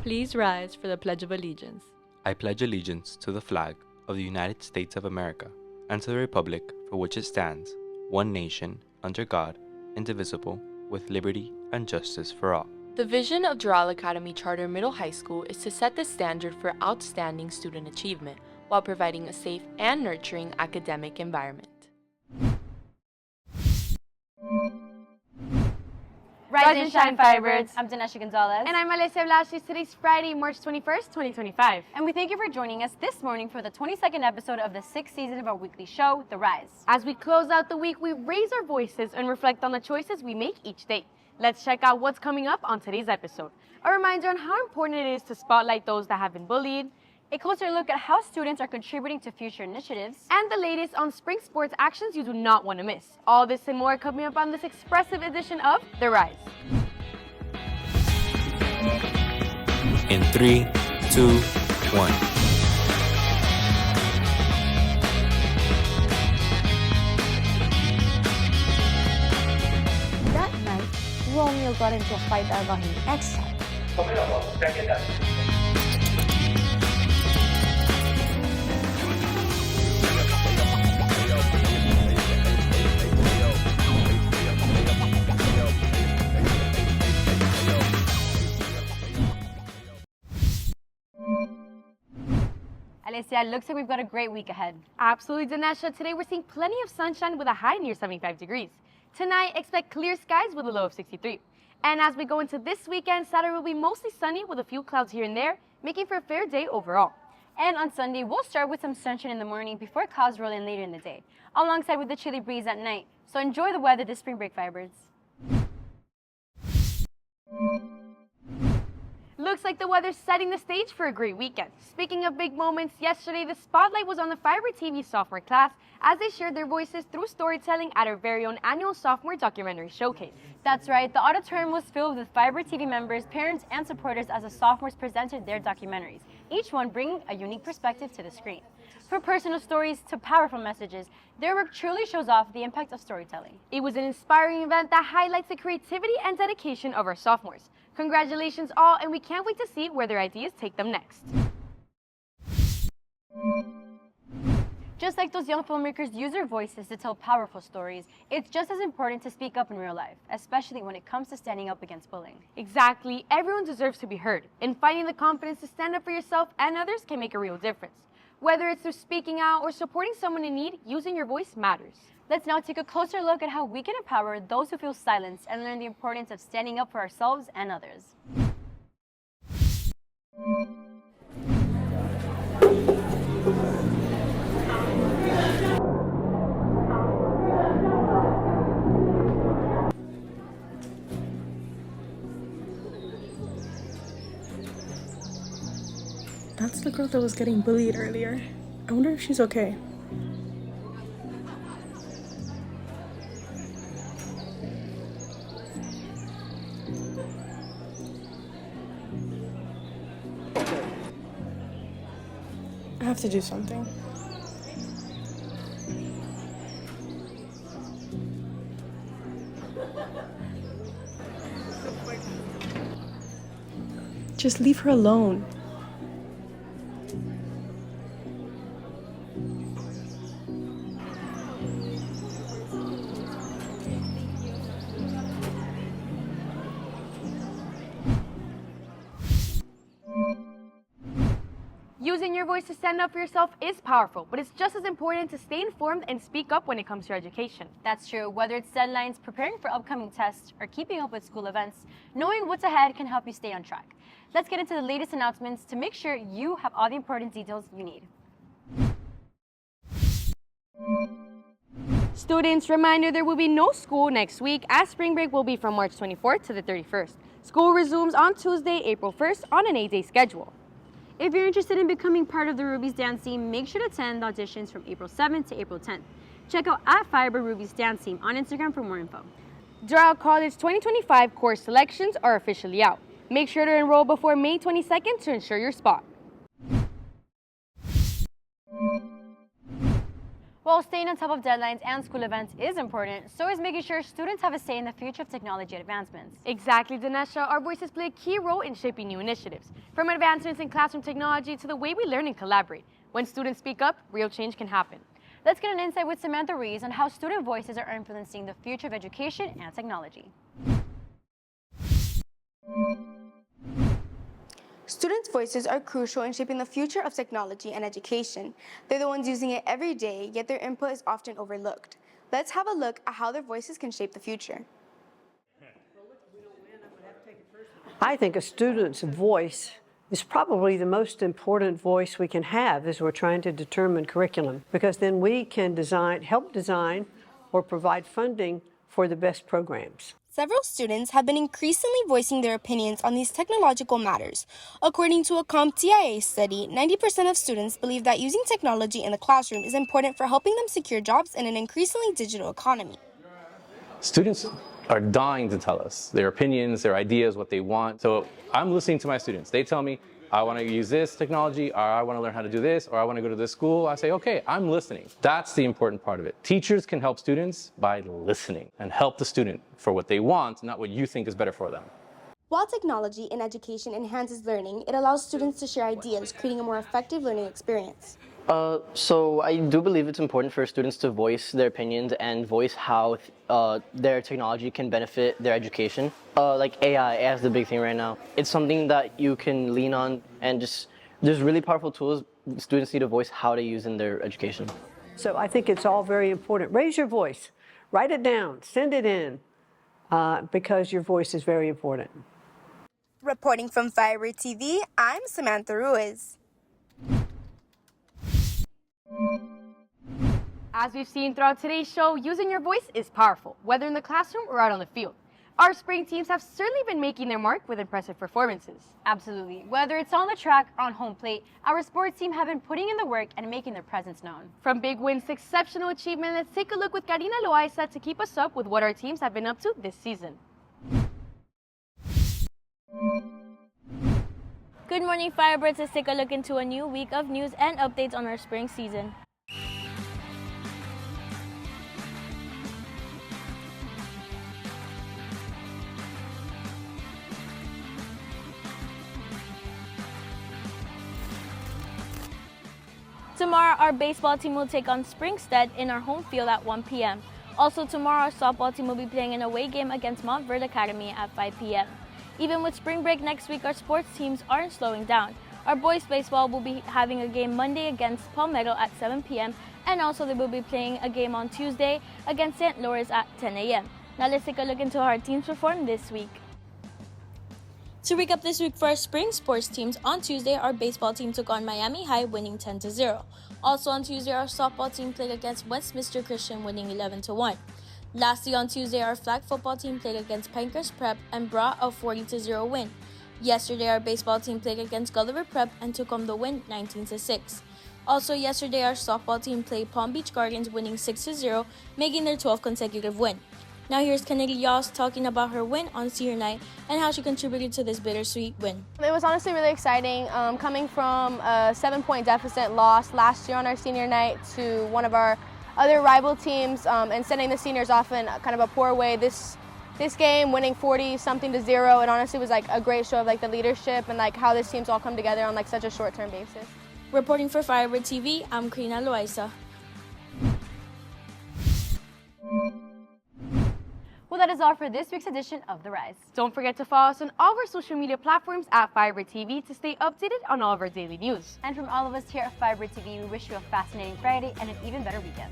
Please rise for the Pledge of Allegiance. I pledge allegiance to the flag of the United States of America and to the republic for which it stands, one nation, under God, indivisible, with liberty and justice for all. The vision of Doral Academy Charter Middle High School is to set the standard for outstanding student achievement while providing a safe and nurturing academic environment. Rise and shine, Firebirds. I'm Danesha Gonzalez. And I'm Alessia Blashes. Today's Friday, March 21st, 2025. And we thank you for joining us this morning for the 22nd episode of the 6th season of our weekly show, The Rise. As we close out the week, we raise our voices and reflect on the choices we make each day. Let's check out what's coming up on today's episode. A reminder on how important it is to spotlight those that have been bullied, a closer look at how students are contributing to future initiatives, and the latest on spring sports actions you do not want to miss. All this and more coming up on this expressive edition of The Rise. In 3, 2, 1. That night, Romeo got into a fight that got him exiled. Alessia, it looks like we've got a great week ahead. Absolutely, Danesha. Today we're seeing plenty of sunshine with a high near 75 degrees. Tonight, expect clear skies with a low of 63. And as we go into this weekend, Saturday will be mostly sunny with a few clouds here and there, making for a fair day overall. And on Sunday, we'll start with some sunshine in the morning before clouds roll in later in the day, alongside with the chilly breeze at night. So enjoy the weather this spring break, Firebirds. Looks like the weather's setting the stage for a great weekend. Speaking of big moments, yesterday the spotlight was on the Fiber TV sophomore class as they shared their voices through storytelling at our very own annual sophomore documentary showcase. That's right, the auditorium was filled with Fiber TV members, parents, and supporters as the sophomores presented their documentaries, each one bringing a unique perspective to the screen. From personal stories to powerful messages, their work truly shows off the impact of storytelling. It was an inspiring event that highlights the creativity and dedication of our sophomores. Congratulations all, and we can't wait to see where their ideas take them next. Just like those young filmmakers use their voices to tell powerful stories, it's just as important to speak up in real life, especially when it comes to standing up against bullying. Exactly. Everyone deserves to be heard, and finding the confidence to stand up for yourself and others can make a real difference. Whether it's through speaking out or supporting someone in need, using your voice matters. Let's now take a closer look at how we can empower those who feel silenced and learn the importance of standing up for ourselves and others. That's the girl that was getting bullied earlier. I wonder if she's okay. I have to do something. Just leave her alone. Using your voice to stand up for yourself is powerful, but it's just as important to stay informed and speak up when it comes to your education. That's true. Whether it's deadlines, preparing for upcoming tests, or keeping up with school events, knowing what's ahead can help you stay on track. Let's get into the latest announcements to make sure you have all the important details you need. Students, reminder, there will be no school next week as spring break will be from March 24th to the 31st. School resumes on Tuesday, April 1st on an 8-day schedule. If you're interested in becoming part of the Ruby's dance team, make sure to attend auditions from April 7th to April 10th. Check out @Fiber Ruby's dance team on Instagram for more info. Doral College 2025 course selections are officially out. Make sure to enroll before May 22nd to ensure your spot. Well, While staying on top of deadlines and school events is important, so is making sure students have a say in the future of technology advancements. Exactly, Dinesha. Our voices play a key role in shaping new initiatives, from advancements in classroom technology to the way we learn and collaborate. When students speak up, real change can happen. Let's get an insight with Samantha Ruiz on how student voices are influencing the future of education and technology. Students' voices are crucial in shaping the future of technology and education. They're the ones using it every day, yet their input is often overlooked. Let's have a look at how their voices can shape the future. I think a student's voice is probably the most important voice we can have as we're trying to determine curriculum, because then we can help design or provide funding for the best programs. Several students have been increasingly voicing their opinions on these technological matters. According to a CompTIA study, 90% of students believe that using technology in the classroom is important for helping them secure jobs in an increasingly digital economy. Students are dying to tell us their opinions, their ideas, what they want. So I'm listening to my students. They tell me, I want to use this technology, or I want to learn how to do this, or I want to go to this school. I say, okay, I'm listening. That's the important part of it. Teachers can help students by listening and help the student for what they want, not what you think is better for them. While technology in education enhances learning, it allows students to share ideas, creating a more effective learning experience. So I do believe it's important for students to voice their opinions and voice how their technology can benefit their education. Like AI is the big thing right now. It's something that you can lean on, and there's really powerful tools students need to voice how to use in their education. So I think it's all very important. Raise your voice, write it down, send it in, because your voice is very important. Reporting from Fiber TV, I'm Samantha Ruiz. As we've seen throughout today's show, using your voice is powerful, whether in the classroom or out on the field. Our spring teams have certainly been making their mark with impressive performances. Absolutely. Whether it's on the track or on home plate, our sports team have been putting in the work and making their presence known. From big wins to exceptional achievement, let's take a look with Karina Loaiza to keep us up with what our teams have been up to this season. Good morning, Firebirds. Let's take a look into a new week of news and updates on our spring season. Tomorrow, our baseball team will take on Springstead in our home field at 1 p.m. Also tomorrow, our softball team will be playing an away game against Mount Verde Academy at 5 p.m. Even with spring break next week, our sports teams aren't slowing down. Our boys baseball will be having a game Monday against Palmetto at 7 p.m. and also they will be playing a game on Tuesday against St. Louis at 10 a.m. Now let's take a look into how our teams performed this week. To recap this week for our spring sports teams, on Tuesday, our baseball team took on Miami High, winning 10-0. Also on Tuesday, our softball team played against Westminster Christian, winning 11-1. Lastly, on Tuesday, our flag football team played against Pinecrest Prep and brought a 40-0 win. Yesterday, our baseball team played against Gulliver Prep and took home the win 19-6. Also yesterday, our softball team played Palm Beach Guardians, winning 6-0, making their 12th consecutive win. Now here's Kennedy Yoss talking about her win on senior night and how she contributed to this bittersweet win. It was honestly really exciting, coming from a 7-point deficit loss last year on our senior night to one of our other rival teams and sending the seniors off in kind of a poor way. This game, winning 40-something to 0, it honestly was like a great show of like the leadership and like how this team's all come together on like such a short-term basis. Reporting for Firebird TV, I'm Karina Loaiza. Well, that is all for this week's edition of The Rise. Don't forget to follow us on all of our social media platforms at Firebird TV to stay updated on all of our daily news. And from all of us here at Firebird TV, we wish you a fascinating Friday and an even better weekend.